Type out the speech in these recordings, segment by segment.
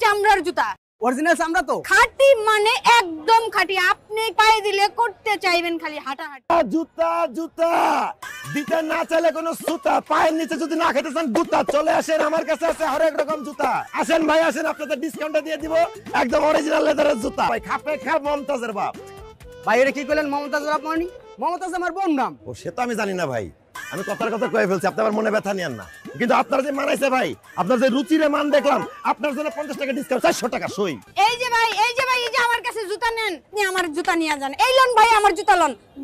চামড়ার জুতা অরিজিনাল চামড়া তো খাঁটি মানে একদম খাঁটি আপনি পায়ে দিলে করতে চাইবেন খালি হাঁটাহাঁটি জুতা জুতা দিতে না চাইলে কোনো সুতা পায়ের নিচে যদি না খেতে চান জুতা চলে আসেন আমার কাছে আছে হরেক রকম জুতা আসেন ভাই আসেন আপনাদের ডিসকাউন্টে দিয়ে দিব একদম অরিজিনাল লেদারের জুতা ভাই খাপে খাপ মমতাজের বাপ ভাই এটা কি কইলেন মমতাজ রাপমানি মমতাজ আমার বোন নাম ও সে তো আমি জানি না ভাই আমি কথার কথা কয়ে ফেলছি আপনি আমার মনে ব্যথা নিয়েন না কিন্তু আপনারা যে মানাইছে ভাই আপনার যে রুচিরে মান দেখলাম আপনার জন্য 50 টাকা ডিসকাউন্ট 400 টাকা সই এই যে ভাই এই যে আমার কাছে জুতা নেন আপনি আমার জুতা নিয়ে যান এই লন ভাই আমার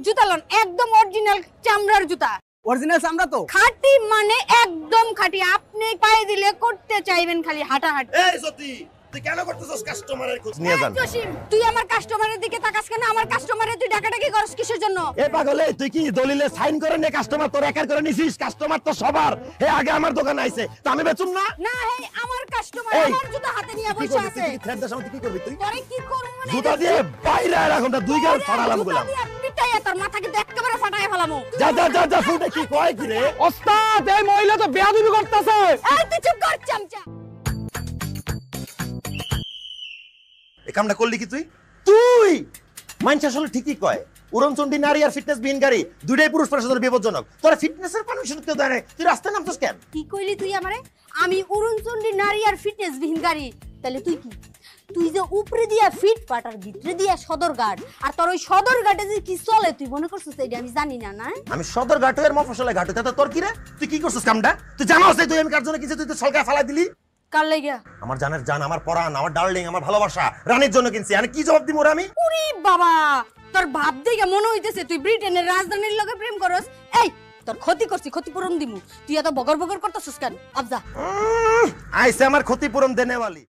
জুতা লন একদম অরিজিনাল চামড়ার জুতা অরিজিনাল চামড়া তো খাঁটি মানে একদম খাঁটি আপনি পায়ে দিলে করতে চাইবেন খালি হাঁটাহাঁটি এই সত্যি তুই কেন করতেছস কাস্টমারের খোঁজ নিয়ে যান জসিম তুই আমার কাস্টমারের দিকে তাকাস কেন আমার কাস্টমারে তুই ডাকাডাকি করছ কিসের জন্য এ পাগলে তুই কি দলিলে সাইন করে নে কাস্টমার তোর একার করে নিছিস কাস্টমার তো সবার হে আগে আমার দোকানে আইছে তো আমি বেচুম না না হে আমার কাস্টমার এই, আমার জুতা হাতে নিয়ে কি বসে করবি আছে তুই থ্রেড দেশ আমাকে কি করবি তুই পরে কি করব মানে জুতা দিয়ে বাইরে রাখুন দুই গাল ফাড়ালাম গুলাম পিটাইয়া তোর মাথা কিন্তু একেবারে ফাটায় ফেলামু যা যা যা যা ফুটে কি কয় কি রে ওস্তাদ এই মহিলা তো বেয়াদবি করতেছে এই তুই চুপ কর চামচা এই কামটা করলি কি তুই মাইন্স আসলে ঠিকই কয় উড়নচণ্ডী নারী আর ফিটনেস বিহীন গাড়ি দুইটাই পুরুষ মানুষের জন্য বিপজ্জনক তোরা ফিটনেসের পারমিশন কেউ দেয় না তুই রাস্তায় নামছস কেন কি কইলি তুই আমারে আমি উড়নচণ্ডী নারী আর ফিটনেস বিহীন গাড়ি তাহলে তুই কি তুই যে উপরে দিয়া ফিট পাটার ভিতরে দিয়া সদরঘাট আর তোর ওই সদরঘাটে যে কি চলে তুই মনে করছিস এটা আমি জানি না না আমি সদর ঘাটের মফস্বলে ঘাটে তা তোর কি রে তুই কি করছিস কামটা তুই জানাস তুই আমি কার জন্য কিছু তুই তো সলকা ফালাই দিলি কার লাগা আমার জানের জান আমার পরাণ আমার ডার্লিং আমার ভালোবাসা রানীর জন্য কিনছি আমি কি জবাব দিব ওরে আমি ওরে বাবা তোর ভাব দেখে মনে হইতেছে তুই ব্রিটেনের রাজধানীর লগে প্রেম করস এই তোর ক্ষতি করছি ক্ষতিপূরণ দিমু তুই এত বগর বগর করতেছিস কেন আবজা আইছে আমার ক্ষতিপূরণ দেনেওয়ালি